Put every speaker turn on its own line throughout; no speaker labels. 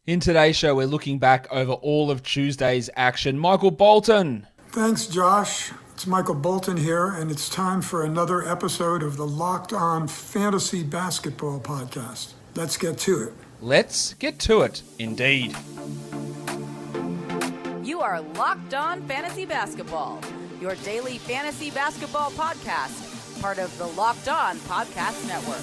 In today's show, we're looking back over all of Tuesday's action. Michael Bolton.
Thanks, Josh. It's Michael Bolton here, and it's time for another episode of the Locked On Fantasy Basketball Podcast. Let's get to it.
Let's get to it, indeed.
You are Locked On Fantasy Basketball, your daily fantasy basketball podcast, part of the Locked On Podcast Network.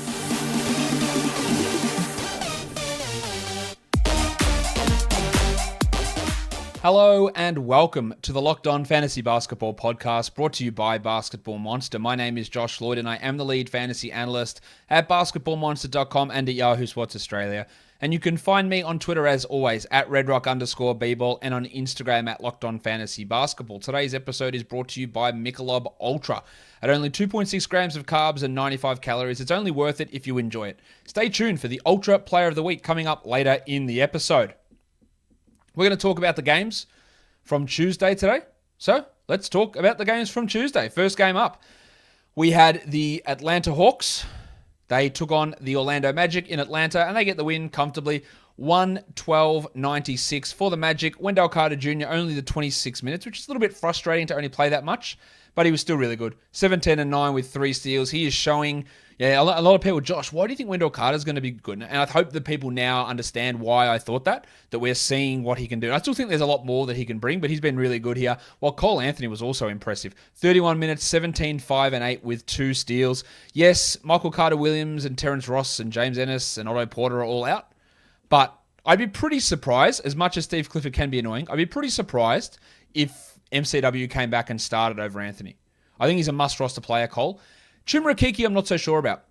Hello and welcome to the Locked On Fantasy Basketball Podcast, brought to you by Basketball Monster. My name is Josh Lloyd and I am the lead fantasy analyst at basketballmonster.com and at Yahoo Sports Australia. And you can find me on Twitter as always at redrock_bball and on Instagram at Locked On Fantasy Basketball. Today's episode is brought to you by Michelob Ultra. At only 2.6 grams of carbs and 95 calories, it's only worth it if you enjoy it. Stay tuned for the Ultra Player of the Week coming up later in the episode. We're going to talk about the games from Tuesday today. So let's talk about the games from Tuesday. First game up, we had the Atlanta Hawks. They took on the Orlando Magic in Atlanta, and they get the win comfortably, 112-96 for the Magic. Wendell Carter Jr. only the 26 minutes, which is a little bit frustrating to only play that much, but he was still really good. 7-10-9 with 3 steals. He is showing, a lot of people, Josh, why do you think Wendell Carter is going to be good? And I hope that people now understand why I thought that we're seeing what he can do. I still think there's a lot more that he can bring, but he's been really good here. While Cole Anthony was also impressive. 31 minutes, 17, 5, and 8 with 2 steals. Yes, Michael Carter-Williams and Terrence Ross and James Ennis and Otto Porter are all out, but I'd be pretty surprised, as much as Steve Clifford can be annoying, I'd be pretty surprised if MCW came back and started over Anthony. I think he's a must-roster player, Cole. Chuma Okeke, I'm not so sure about.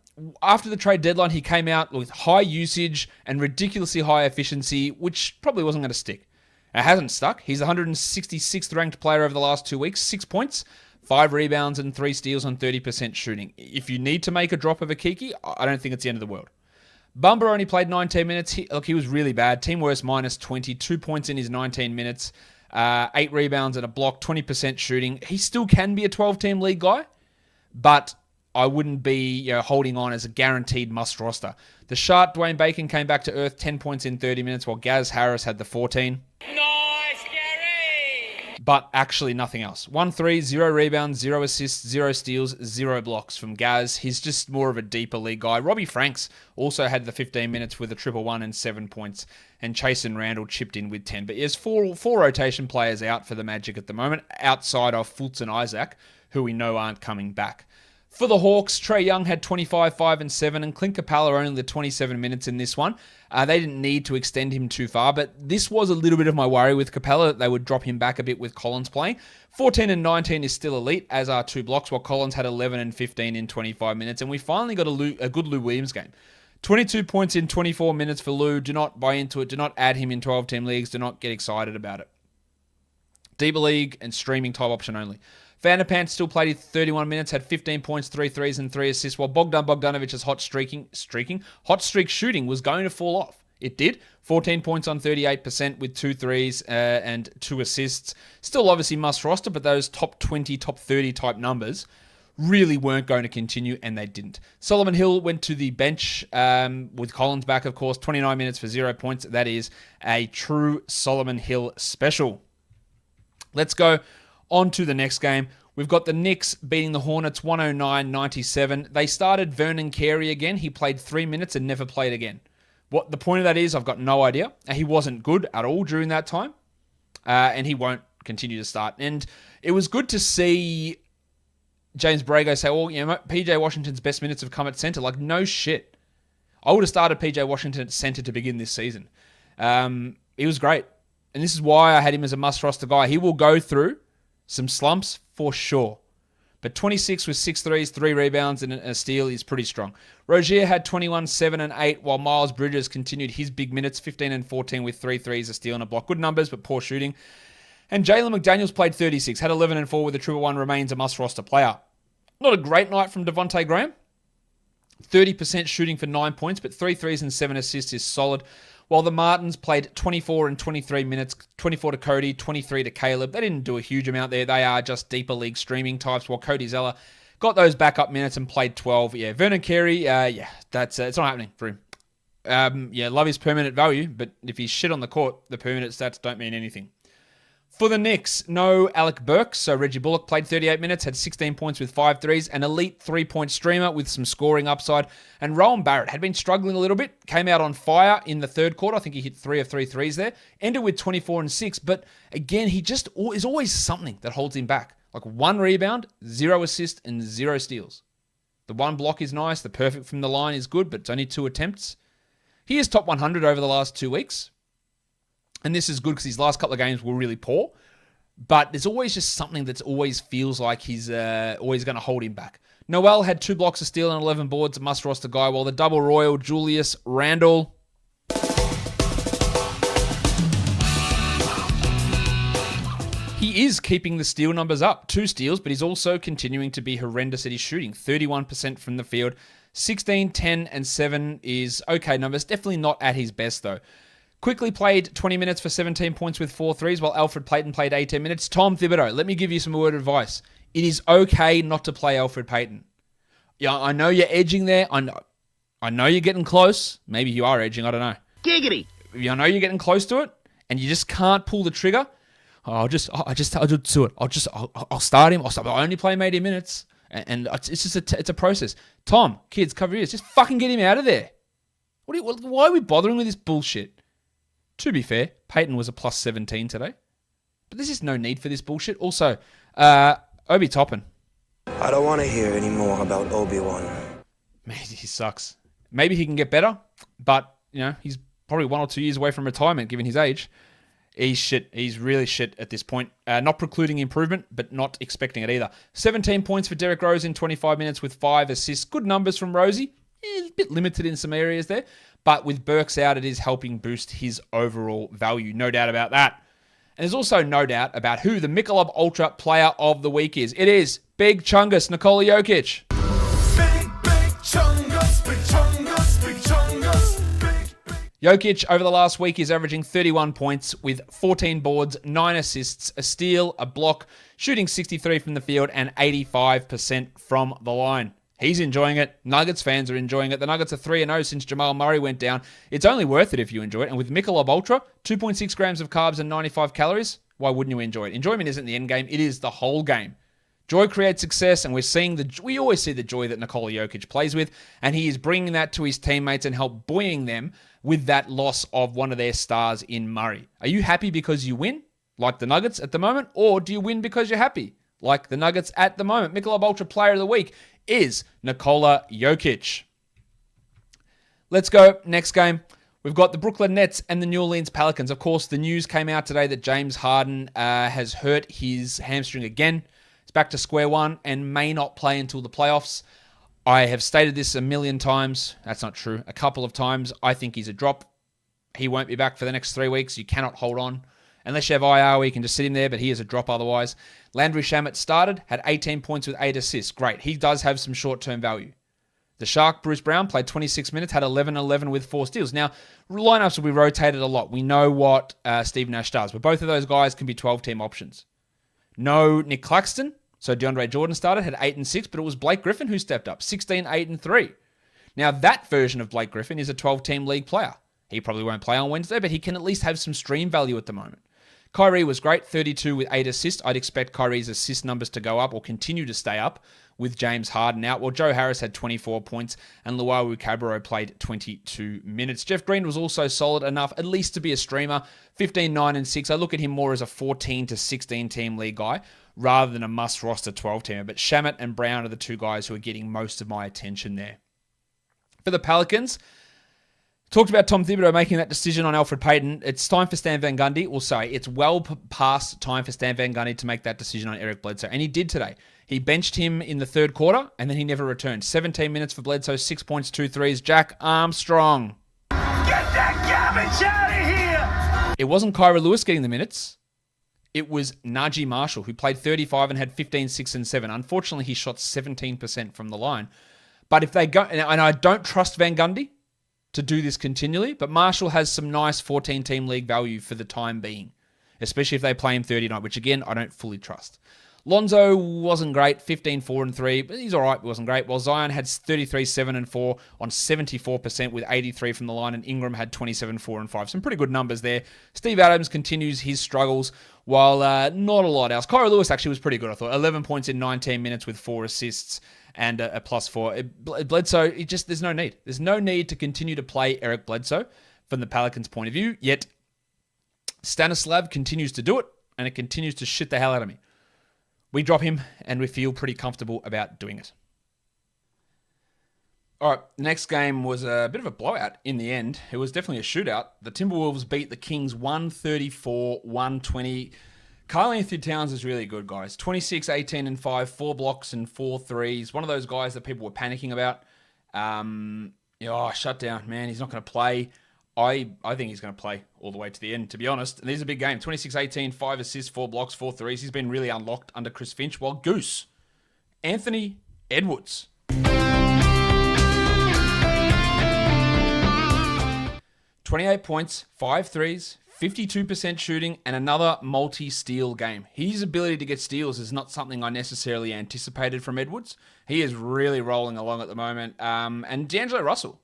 After the trade deadline, he came out with high usage and ridiculously high efficiency, which probably wasn't going to stick. It hasn't stuck. He's the 166th ranked player over the last 2 weeks, 6 points, 5 rebounds, and 3 steals on 30% shooting. If you need to make a drop of Okeke, I don't think it's the end of the world. Bumba only played 19 minutes. He was really bad. Team worst minus 20, 2 points in his 19 minutes. 8 rebounds and a block, 20% shooting. He still can be a 12-team league guy, but I wouldn't be holding on as a guaranteed must roster. The Shark, Dwayne Bacon, came back to earth, 10 points in 30 minutes, while Gaz Harris had the 14.
Nice, Gary!
But actually nothing else. 1 3, 0 rebounds, 0 assists, 0 steals, 0 blocks from Gaz. He's just more of a deeper league guy. Robbie Franks also had the 15 minutes with a 111 and 7 points. And Chasen Randall chipped in with 10. But there's four rotation players out for the Magic at the moment, outside of Fultz and Isaac, who we know aren't coming back. For the Hawks, Trae Young had 25, 5, and 7, and Clint Capella only the 27 minutes in this one. They didn't need to extend him too far, but this was a little bit of my worry with Capella, that they would drop him back a bit with Collins playing. 14 and 19 is still elite, as are 2 blocks, while Collins had 11 and 15 in 25 minutes, and we finally got a good Lou Williams game. 22 points in 24 minutes for Lou. Do not buy into it. Do not add him in 12-team leagues. Do not get excited about it. Deeper league and streaming type option only. Vanderpant still played 31 minutes, had 15 points, 3 threes, and 3 assists, while Bogdanovic's hot streak shooting was going to fall off. It did. 14 points on 38% with 2 threes and 2 assists. Still obviously must roster, but those top 20, top 30 type numbers really weren't going to continue, and they didn't. Solomon Hill went to the bench with Collins back, of course. 29 minutes for 0 points. That is a true Solomon Hill special. Let's go on to the next game. We've got the Knicks beating the Hornets 109-97. They started Vernon Carey again. He played 3 minutes and never played again. What the point of that is, I've got no idea. He wasn't good at all during that time, and he won't continue to start. And it was good to see James Borrego say, PJ Washington's best minutes have come at center. Like, no shit. I would have started PJ Washington at center to begin this season. He was great. And this is why I had him as a must-roster guy. He will go through some slumps for sure. But 26 with 6 threes, 3 rebounds, and a steal is pretty strong. Rozier had 21, 7, and 8, while Miles Bridges continued his big minutes, 15 and 14 with 3 threes, a steal, and a block. Good numbers, but poor shooting. And Jalen McDaniels played 36, had 11 and 4 with a 1-1, remains a must-roster player. Not a great night from Devontae Graham. 30% shooting for 9 points, but 3 threes and 7 assists is solid. While the Martins played 24 and 23 minutes, 24 to Cody, 23 to Caleb. They didn't do a huge amount there. They are just deeper league streaming types, while Cody Zeller got those backup minutes and played 12. Yeah, Vernon Carey, it's not happening for him. Love his permanent value, but if he's shit on the court, the permanent stats don't mean anything. For the Knicks, no Alec Burks, so Reggie Bullock played 38 minutes, had 16 points with 5 threes, an elite three-point streamer with some scoring upside, and Rowan Barrett had been struggling a little bit, came out on fire in the third quarter. I think he hit 3 of 3 threes there, ended with 24 and 6, but again, he just is always something that holds him back. Like 1 rebound, 0 assist, and 0 steals. The 1 block is nice, the perfect from the line is good, but it's only 2 attempts. He is top 100 over the last 2 weeks. And this is good because his last couple of games were really poor. But there's always just something that always feels like he's always going to hold him back. Noel had 2 blocks of steal and 11 boards, a must-roster guy, while the double royal Julius Randle... He is keeping the steal numbers up. 2 steals, but he's also continuing to be horrendous at his shooting. 31% from the field. 16, 10, and 7 is okay numbers. Definitely not at his best, though. Quickly played 20 minutes for 17 points with 4 threes, while Alfred Payton played 18 minutes. Tom Thibodeau, let me give you some word of advice. It is okay not to play Alfred Payton. Yeah, I know you're edging there. I know you're getting close. Maybe you are edging. I don't know.
Giggity.
I know you're getting close to it, and you just can't pull the trigger. I'll just do it. I'll start him. I only play him 80 minutes, and it's just it's a process. Tom, kids, cover your ears. Just fucking get him out of there. Why are we bothering with this bullshit? To be fair, Peyton was a plus 17 today. But there's just no need for this bullshit. Also, Obi Toppin.
I don't want to hear any more about Obi-Wan.
Man, he sucks. Maybe he can get better, but, he's probably 1 or 2 years away from retirement, given his age. He's shit. He's really shit at this point. Not precluding improvement, but not expecting it either. 17 points for Derrick Rose in 25 minutes with 5 assists. Good numbers from Rosie. A bit limited in some areas there. But with Burks out, it is helping boost his overall value. No doubt about that. And there's also no doubt about who the Michelob Ultra Player of the Week is. It is Big Chungus, Nikola Jokic.
Big Chungus, Big Chungus, Big Chungus,
Jokic, over the last week, is averaging 31 points with 14 boards, 9 assists, a steal, a block, shooting 63 from the field, and 85% from the line. He's enjoying it. Nuggets fans are enjoying it. The Nuggets are 3-0 since Jamal Murray went down. It's only worth it if you enjoy it. And with Michelob Ultra, 2.6 grams of carbs and 95 calories, why wouldn't you enjoy it? Enjoyment isn't the end game. It is the whole game. Joy creates success, and we always see the joy that Nikola Jokic plays with, and he is bringing that to his teammates and help buoying them with that loss of one of their stars in Murray. Are you happy because you win, like the Nuggets at the moment, or do you win because you're happy, like the Nuggets at the moment? Michelob Ultra Player of the Week is Nikola Jokic. Let's go. Next game. We've got the Brooklyn Nets and the New Orleans Pelicans. Of course, the news came out today that James Harden has hurt his hamstring again. He's back to square one and may not play until the playoffs. I have stated this a million times. That's not true. A couple of times. I think he's a drop. He won't be back for the next 3 weeks. You cannot hold on. Unless you have IR, where you can just sit him there, but he is a drop otherwise. Landry Shamet started, had 18 points with 8 assists. Great. He does have some short-term value. The Shark, Bruce Brown, played 26 minutes, had 11-11 with 4 steals. Now, lineups will be rotated a lot. We know what Steve Nash does, but both of those guys can be 12-team options. No Nick Claxton, so DeAndre Jordan started, had 8 and 6, but it was Blake Griffin who stepped up, 16, 8 and 3. Now, that version of Blake Griffin is a 12-team league player. He probably won't play on Wednesday, but he can at least have some stream value at the moment. Kyrie was great, 32 with 8 assists. I'd expect Kyrie's assist numbers to go up or continue to stay up with James Harden out. Well, Joe Harris had 24 points and Luau Cabarro played 22 minutes. Jeff Green was also solid enough, at least to be a streamer, 15, 9, and 6. I look at him more as a 14 to 16 team league guy rather than a must-roster 12-teamer. But Shamet and Brown are the 2 guys who are getting most of my attention there. For the Pelicans, talked about Tom Thibodeau making that decision on Alfred Payton. It's time for Stan Van Gundy. Well, sorry, it's well past time for Stan Van Gundy to make that decision on Eric Bledsoe. And he did today. He benched him in the third quarter, and then he never returned. 17 minutes for Bledsoe, 6 points, 2 threes. Jack Armstrong.
Get that garbage out of here!
It wasn't Kyra Lewis getting the minutes. It was Najee Marshall, who played 35 and had 15, 6, and 7. Unfortunately, he shot 17% from the line. But if they go, and I don't trust Van Gundy to do this continually, but Marshall has some nice 14-team league value for the time being, especially if they play him 30 night, which again, I don't fully trust. Lonzo wasn't great, 15, 4, and 3, but he's all right. It wasn't great. While Zion had 33, 7, and 4 on 74% with 83 from the line, and Ingram had 27, 4, and 5. Some pretty good numbers there. Steve Adams continues his struggles, while not a lot else. Kyrie Lewis actually was pretty good, I thought. 11 points in 19 minutes with 4 assists and a +4. Bledsoe, there's no need. There's no need to continue to play Eric Bledsoe from the Pelicans' point of view, yet Stanislav continues to do it, and it continues to shit the hell out of me. We drop him, and we feel pretty comfortable about doing it. All right, the next game was a bit of a blowout in the end. It was definitely a shootout. The Timberwolves beat the Kings 134-120. Karl Anthony Towns is really good, guys. 26, 18, and 5, 4 blocks and 4 threes. One of those guys that people were panicking about. Shut down, man. He's not going to play. I think he's going to play all the way to the end, to be honest. And this is a big game. 26-18, 5 assists, 4 blocks, 4 threes. He's been really unlocked under Chris Finch. While Goose, Anthony Edwards. 28 points, 5 threes, 52% shooting, and another multi-steal game. His ability to get steals is not something I necessarily anticipated from Edwards. He is really rolling along at the moment. And D'Angelo Russell.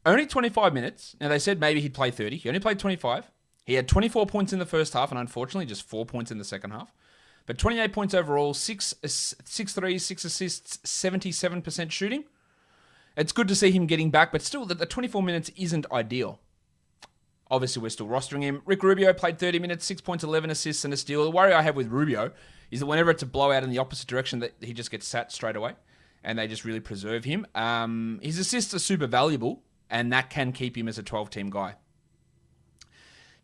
Only 25 minutes. Now, they said maybe he'd play 30. He only played 25. He had 24 points in the first half, and unfortunately, just 4 points in the second half. But 28 points overall, 6 threes, 6 assists, 77% shooting. It's good to see him getting back, but still, the 24 minutes isn't ideal. Obviously, we're still rostering him. Rick Rubio played 30 minutes, 6 points, 11 assists, and a steal. The worry I have with Rubio is that whenever it's a blowout in the opposite direction, that he just gets sat straight away, and they just really preserve him. His assists are super valuable, and that can keep him as a 12-team guy.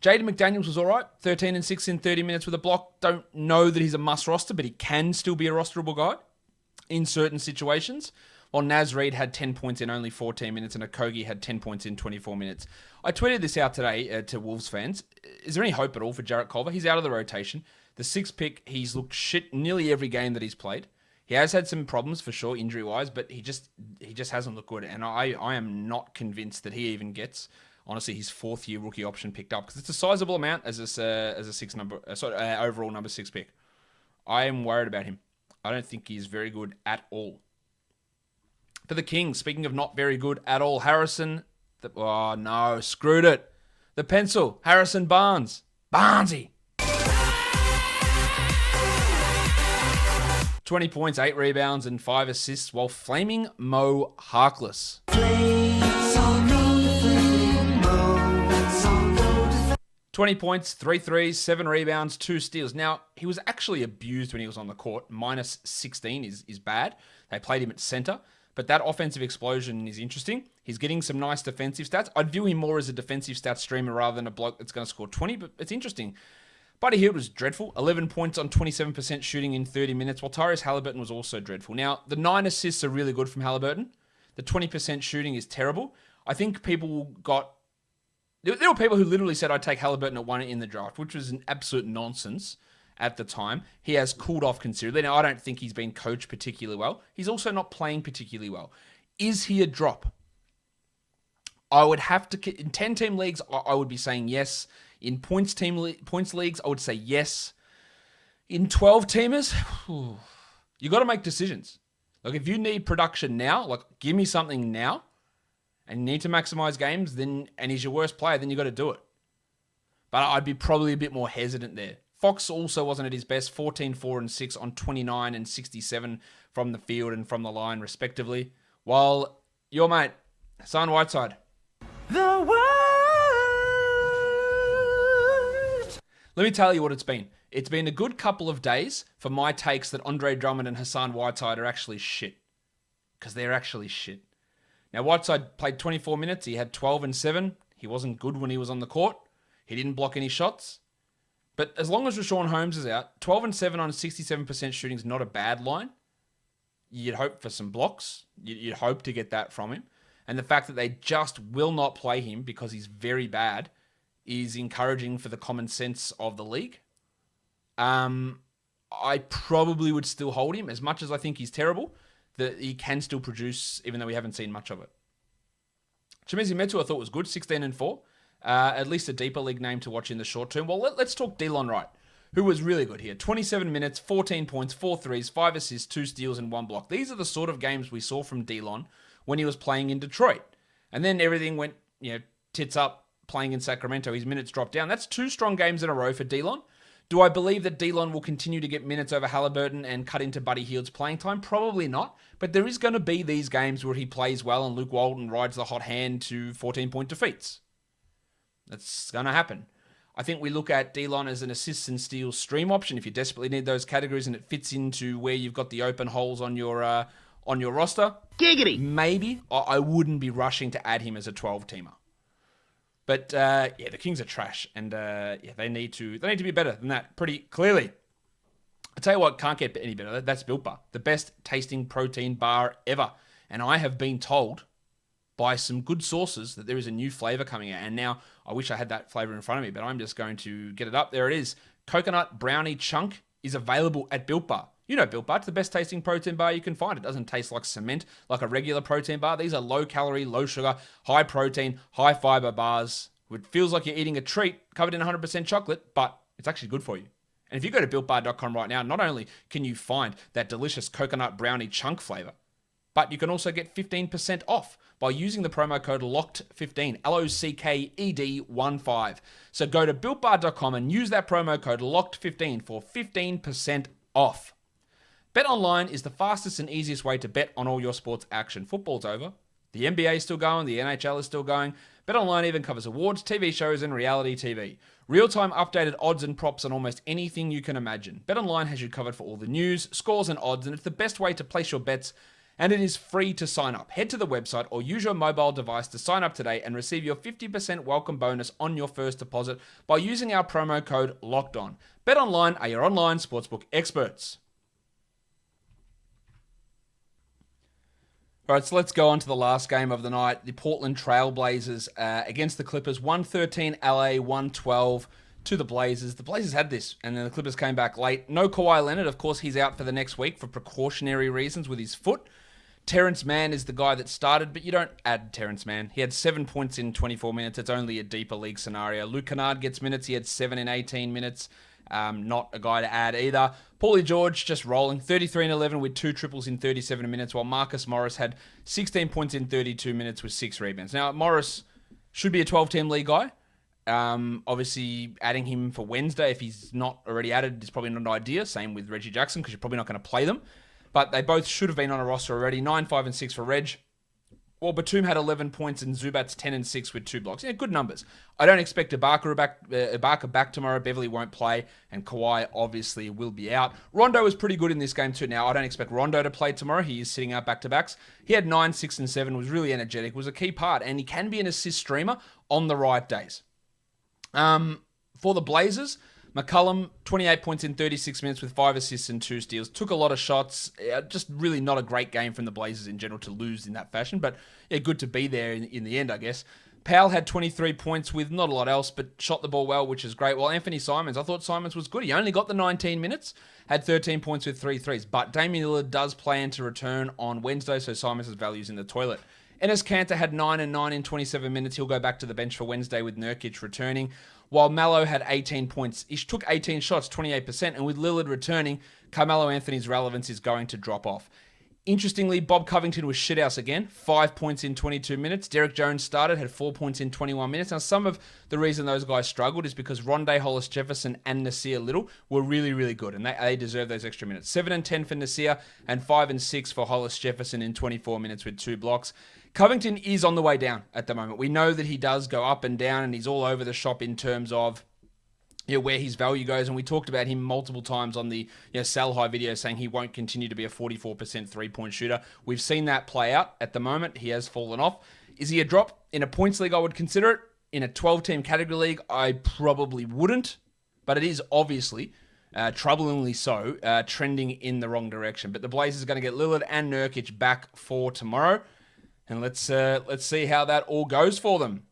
Jaden McDaniels was all right. 13 and 6 in 30 minutes with a block. Don't know that he's a must roster, but he can still be a rosterable guy in certain situations. While Naz Reid had 10 points in only 14 minutes, and Okogie had 10 points in 24 minutes. I tweeted this out today to Wolves fans. Is there any hope at all for Jarrett Culver? He's out of the rotation. The 6th pick, he's looked shit nearly every game that he's played. He has had some problems for sure, injury-wise, but he just hasn't looked good. And I am not convinced that he even gets, honestly, his 4th-year rookie option picked up, because it's a sizable amount as a overall number 6 pick. I am worried about him. I don't think he's very good at all. For the Kings, speaking of not very good at all, Harrison. Screwed it. The pencil, Harrison Barnes. Barnesy. 20 points, 8 rebounds, and 5 assists, while flaming Mo Harkless. 20 points, 3 threes, 7 rebounds, 2 steals. Now, he was actually abused when he was on the court. Minus 16 is bad. They played him at center. But that offensive explosion is interesting. He's getting some nice defensive stats. I'd view him more as a defensive stats streamer rather than a bloke that's going to score 20, but it's interesting. Buddy Hield was dreadful. 11 points on 27% shooting in 30 minutes, while Tyrese Halliburton was also dreadful. Now, the 9 assists are really good from Halliburton. The 20% shooting is terrible. I think people got... There were people who literally said I'd take Halliburton at 1 in the draft, which was an absolute nonsense at the time. He has cooled off considerably. Now, I don't think he's been coached particularly well. He's also not playing particularly well. Is he a drop? I would have to... In 10-team leagues, I would be saying yes. In points leagues, I would say yes. In 12-teamers, you got to make decisions. Like, if you need production now, like, give me something now, and you need to maximize games, then, and he's your worst player, then you got to do it. But I'd be probably a bit more hesitant there. Fox also wasn't at his best. 14, 4, and 6 on 29 and 67 from the field and from the line, respectively. While your mate, Hassan Whiteside.
The world.
Let me tell you what it's been. It's been a good couple of days for my takes that Andre Drummond and Hassan Whiteside are actually shit. Because they're actually shit. Now, Whiteside played 24 minutes. He had 12 and 7. He wasn't good when he was on the court. He didn't block any shots. But as long as Rashawn Holmes is out, 12 and 7 on 67% shooting is not a bad line. You'd hope for some blocks. You'd hope to get that from him. And the fact that they just will not play him because he's very bad is encouraging for the common sense of the league. I probably would still hold him, as much as I think he's terrible, that he can still produce, even though we haven't seen much of it. Chimezie Metu, I thought, was good, 16 and 4. At least a deeper league name to watch in the short term. Well, let's talk Delon Wright, who was really good here. 27 minutes, 14 points, 4 threes, 5 assists, 2 steals, and 1 block. These are the sort of games we saw from Delon when he was playing in Detroit. And then everything went, tits up playing in Sacramento. His minutes dropped down. That's 2 strong games in a row for Delon. Do I believe that Delon will continue to get minutes over Halliburton and cut into Buddy Hield's playing time? Probably not. But there is going to be these games where he plays well and Luke Walton rides the hot hand to 14-point defeats. That's going to happen. I think we look at Delon as an assists and steals stream option if you desperately need those categories and it fits into where you've got the open holes on your roster.
Giggity!
Maybe. I wouldn't be rushing to add him as a 12-teamer. But the Kings are trash, and they need to be better than that pretty clearly. I tell you what, can't get any better. That's Built Bar, the best tasting protein bar ever. And I have been told by some good sources that there is a new flavor coming out. And now I wish I had that flavor in front of me, but I'm just going to get it up. There it is. Coconut brownie chunk is available at Built Bar. You know Built Bar, it's the best tasting protein bar you can find. It doesn't taste like cement, like a regular protein bar. These are low calorie, low sugar, high protein, high fiber bars. It feels like you're eating a treat covered in 100% chocolate, but it's actually good for you. And if you go to BuiltBar.com right now, not only can you find that delicious coconut brownie chunk flavor, but you can also get 15% off by using the promo code LOCKED15, LOCKED15. So go to BuiltBar.com and use that promo code LOCKED15 for 15% off. BetOnline is the fastest and easiest way to bet on all your sports action. Football's over. The NBA is still going. The NHL is still going. BetOnline even covers awards, TV shows, and reality TV. Real-time updated odds and props on almost anything you can imagine. BetOnline has you covered for all the news, scores, and odds, and it's the best way to place your bets, and it is free to sign up. Head to the website or use your mobile device to sign up today and receive your 50% welcome bonus on your first deposit by using our promo code LOCKEDON. BetOnline are your online sportsbook experts. All right, so let's go on to the last game of the night. The Portland Trailblazers against the Clippers. 113 LA, 112 to the Blazers. The Blazers had this, and then the Clippers came back late. No Kawhi Leonard. Of course, he's out for the next week for precautionary reasons with his foot. Terrence Mann is the guy that started, but you don't add Terrence Mann. He had 7 points in 24 minutes. It's only a deeper league scenario. Luke Kennard gets minutes. He had 7 in 18 minutes. Not a guy to add either. Paulie George just rolling 33 and 11 with 2 triples in 37 minutes, while Marcus Morris had 16 points in 32 minutes with 6 rebounds. Now, Morris should be a 12-team league guy. Obviously, adding him for Wednesday, if he's not already added, is probably not an idea. Same with Reggie Jackson, because you're probably not going to play them. But they both should have been on a roster already. 9, 5, and 6 for Reg. Well, Batum had 11 points and Zubats 10 and 6 with 2 blocks. Yeah, good numbers. I don't expect Ibaka back tomorrow. Beverly won't play, and Kawhi obviously will be out. Rondo was pretty good in this game too. Now, I don't expect Rondo to play tomorrow. He is sitting out back-to-backs. He had 9, 6, and 7, was really energetic, was a key part, and he can be an assist streamer on the right days. For the Blazers, McCollum, 28 points in 36 minutes with 5 assists and 2 steals. Took a lot of shots. Just really not a great game from the Blazers in general to lose in that fashion. But yeah, good to be there in the end, I guess. Powell had 23 points with not a lot else, but shot the ball well, which is great. While Anthony Simons, I thought Simons was good. He only got the 19 minutes, had 13 points with 3 threes. But Damian Lillard does plan to return on Wednesday, so Simons' value's in the toilet. Enes Kanter had 9 and 9 in 27 minutes. He'll go back to the bench for Wednesday with Nurkic returning. While Melo had 18 points. He took 18 shots, 28%. And with Lillard returning, Carmelo Anthony's relevance is going to drop off. Interestingly, Bob Covington was shithouse again. 5 points in 22 minutes. Derek Jones started, had 4 points in 21 minutes. Now, some of the reason those guys struggled is because Rondé Hollis-Jefferson and Nasir Little were really, really good. And they deserve those extra minutes. 7 and 10 for Nasir and 5 and 6 for Hollis-Jefferson in 24 minutes with 2 blocks. Covington is on the way down at the moment. We know that he does go up and down, and he's all over the shop in terms of where his value goes. And we talked about him multiple times on the sell high video, saying he won't continue to be a 44% three-point shooter. We've seen that play out at the moment. He has fallen off. Is he a drop? In a points league, I would consider it. In a 12-team category league, I probably wouldn't. But it is obviously, troublingly so, trending in the wrong direction. But the Blazers are going to get Lillard and Nurkic back for tomorrow. And let's see how that all goes for them.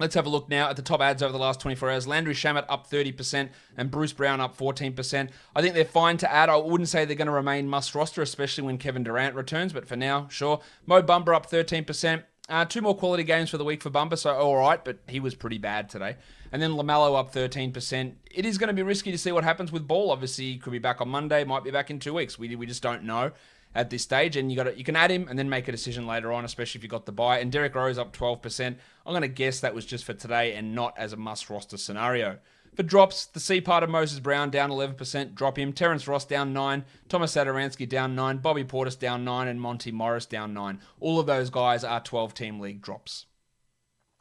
Let's have a look now at the top ads over the last 24 hours. Landry Shamet up 30% and Bruce Brown up 14%. I think they're fine to add. I wouldn't say they're going to remain must roster, especially when Kevin Durant returns, but for now, sure. Mo Bamba up 13%. Two more quality games for the week for Bumper, so all right, but he was pretty bad today. And then LaMelo up 13%. It is going to be risky to see what happens with Ball. Obviously, he could be back on Monday, might be back in 2 weeks. We just don't know at this stage, and you can add him and then make a decision later on, especially if you got the buy. And Derrick Rose up 12%. I'm going to guess that was just for today and not as a must-roster scenario. For drops, the C part of Moses Brown down 11%, drop him. Terrence Ross down 9, Thomas Satoransky down 9, Bobby Portis down 9, and Monty Morris down 9. All of those guys are 12-team league drops.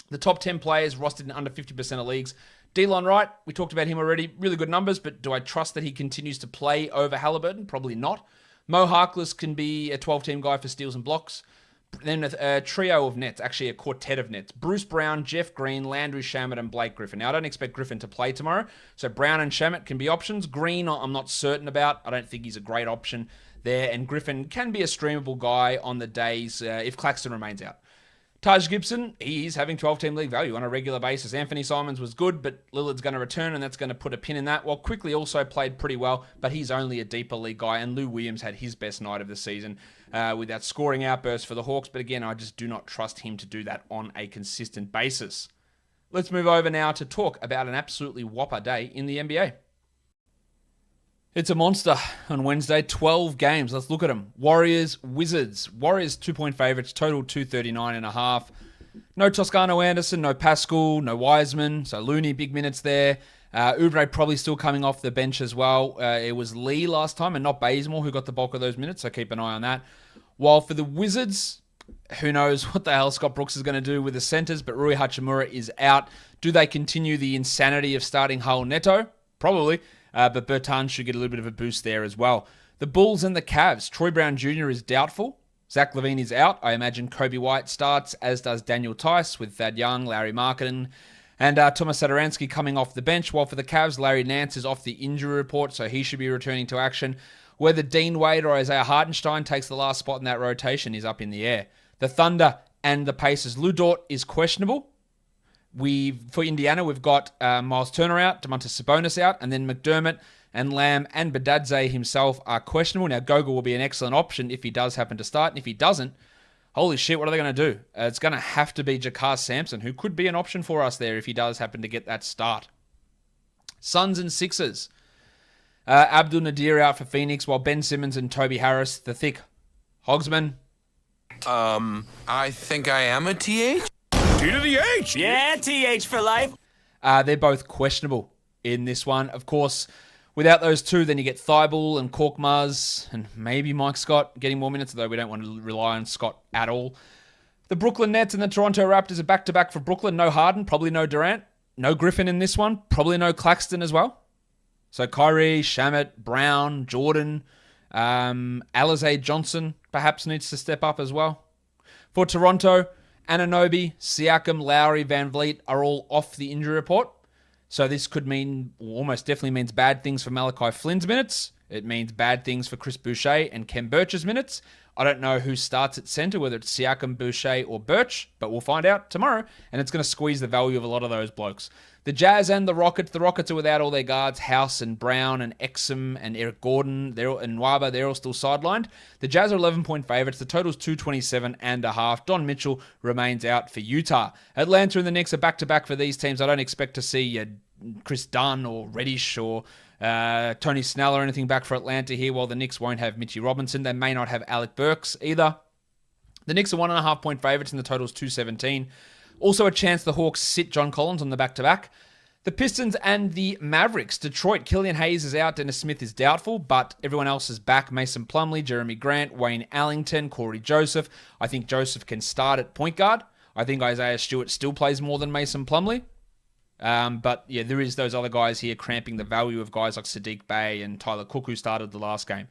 The top 10 players rostered in under 50% of leagues. Delon Wright, we talked about him already. Really good numbers, but do I trust that he continues to play over Halliburton? Probably not. Mo Harkless can be a 12-team guy for steals and blocks. Then a trio of nets, actually a quartet of nets. Bruce Brown, Jeff Green, Landry Shamet, and Blake Griffin. Now, I don't expect Griffin to play tomorrow, so Brown and Shamet can be options. Green, I'm not certain about. I don't think he's a great option there. And Griffin can be a streamable guy on the days if Claxton remains out. Taj Gibson, he's having 12-team league value on a regular basis. Anthony Simons was good, but Lillard's going to return, and that's going to put a pin in that. While Quickly also played pretty well, but he's only a deeper league guy, and Lou Williams had his best night of the season with that scoring outburst for the Hawks. But again, I just do not trust him to do that on a consistent basis. Let's move over now to talk about an absolutely whopper day in the NBA. It's a monster on Wednesday. 12 games. Let's look at them. Warriors, Wizards. Warriors 2-point favorites. Total 239.5. No Toscano Anderson, no Pascal, no Wiseman. So Looney, big minutes there. Oubre probably still coming off the bench as well. It was Lee last time and not Bazemore who got the bulk of those minutes. So keep an eye on that. While for the Wizards, who knows what the hell Scott Brooks is going to do with the centers, but Rui Hachimura is out. Do they continue the insanity of starting Raul Neto? Probably. But Bertans should get a little bit of a boost there as well. The Bulls and the Cavs. Troy Brown Jr. is doubtful. Zach LaVine is out. I imagine Kobe White starts, as does Daniel Tice with Thad Young, Larry Marketing, and Thomas Satoransky coming off the bench. While for the Cavs, Larry Nance is off the injury report, so he should be returning to action. Whether Dean Wade or Isaiah Hartenstein takes the last spot in that rotation is up in the air. The Thunder and the Pacers. Lou Dort is questionable. For Indiana, we've got Miles Turner out, Domantas Sabonis out, and then McDermott and Lamb and Badadze himself are questionable. Now, Goga will be an excellent option if he does happen to start, and if he doesn't, holy shit, what are they going to do? It's going to have to be Jakar Sampson, who could be an option for us there if he does happen to get that start. Suns and Sixers. Abdul Nadir out for Phoenix, while Ben Simmons and Toby Harris, the thick Hogsman.
I think I am a TH?
T to the H. Yeah, TH for life.
They're both questionable in this one. Of course, without those two, then you get Thibault and Korkmaz and maybe Mike Scott getting more minutes, though we don't want to rely on Scott at all. The Brooklyn Nets and the Toronto Raptors are back-to-back for Brooklyn. No Harden, probably no Durant. No Griffin in this one. Probably no Claxton as well. So Kyrie, Shamet, Brown, Jordan, Alize Johnson perhaps needs to step up as well. For Toronto, Anunoby, Siakam, Lowry, Van Vliet are all off the injury report. So this could mean, almost definitely means bad things for Malachi Flynn's minutes. It means bad things for Chris Boucher and Kem Birch's minutes. I don't know who starts at center, whether it's Siakam, Boucher, or Birch, but we'll find out tomorrow, and it's going to squeeze the value of a lot of those blokes. The Jazz and the Rockets. The Rockets are without all their guards, House and Brown and Exum and Eric Gordon and Nwaba. They're all still sidelined. The Jazz are 11-point favorites. The total's 227.5. Don Mitchell remains out for Utah. Atlanta and the Knicks are back-to-back for these teams. I don't expect to see Chris Dunn or Reddish or Tony Snell or anything back for Atlanta here, while the Knicks won't have Mitchie Robinson. They may not have Alec Burks either. The Knicks are 1.5-point favorites and the total's 217. Also a chance the Hawks sit John Collins on the back-to-back. The Pistons and the Mavericks. Detroit, Killian Hayes is out. Dennis Smith is doubtful, but everyone else is back. Mason Plumlee, Jeremy Grant, Wayne Allington, Corey Joseph. I think Joseph can start at point guard. I think Isaiah Stewart still plays more than Mason Plumlee. But yeah, there is those other guys here cramping the value of guys like Sadiq Bey and Tyler Cook, who started the last game.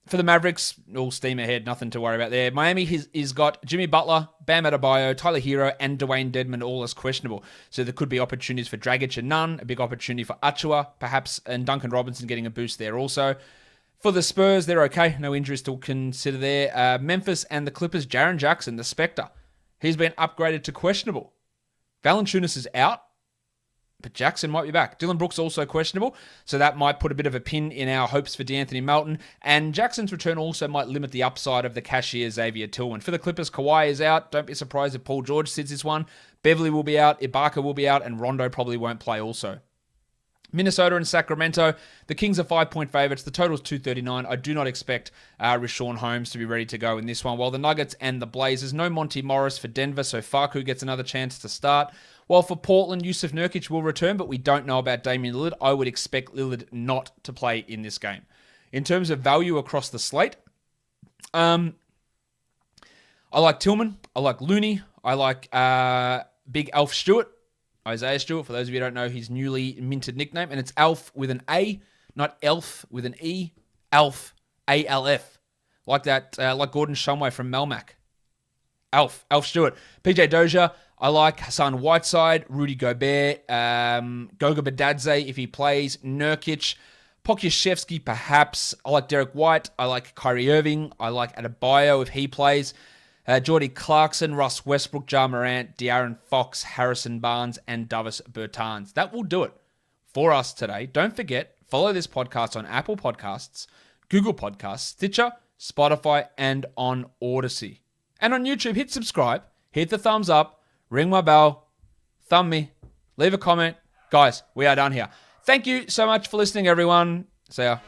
For the Mavericks, all steam ahead, nothing to worry about there. Miami has got Jimmy Butler, Bam Adebayo, Tyler Hero, and Dwayne Dedmon all as questionable. So there could be opportunities for Dragic and Nunn, a big opportunity for Achua, perhaps, and Duncan Robinson getting a boost there also. For the Spurs, they're okay. No injuries to consider there. Memphis and the Clippers, Jaren Jackson, the Spectre. He's been upgraded to questionable. Valanciunas is out. but Jackson might be back. Dylan Brooks also questionable, so that might put a bit of a pin in our hopes for DeAnthony Melton. And Jackson's return also might limit the upside of the cashier Xavier Tillman. For the Clippers, Kawhi is out. Don't be surprised if Paul George sits this one. Beverly will be out, Ibaka will be out, and Rondo probably won't play also. Minnesota and Sacramento, the Kings are 5-point favorites. The total is 239. I do not expect Richaun Holmes to be ready to go in this one. While the Nuggets and the Blazers, no Monty Morris for Denver, so Faku gets another chance to start. While for Portland, Yusuf Nurkic will return, but we don't know about Damian Lillard. I would expect Lillard not to play in this game. In terms of value across the slate, I like Tillman. I like Looney. I like Big Alf Stewart. Isaiah Stewart, for those of you who don't know his newly minted nickname, and it's Alf with an A, not Elf with an E. Alf, A-L-F. Like that, like Gordon Shumway from Melmac. Alf Stewart. PJ Dozier, I like Hassan Whiteside, Rudy Gobert, Goga Badadze if he plays, Nurkic, Pokusevski perhaps. I like Derek White. I like Kyrie Irving. I like Adebayo if he plays. Jordy Clarkson, Russ Westbrook, Ja Morant, De'Aaron Fox, Harrison Barnes, and Davis Bertans. That will do it for us today. Don't forget, follow this podcast on Apple Podcasts, Google Podcasts, Stitcher, Spotify, and on Odyssey. And on YouTube, hit subscribe, hit the thumbs up, ring my bell, thumb me, leave a comment. Guys, we are done here. Thank you so much for listening, everyone. See ya.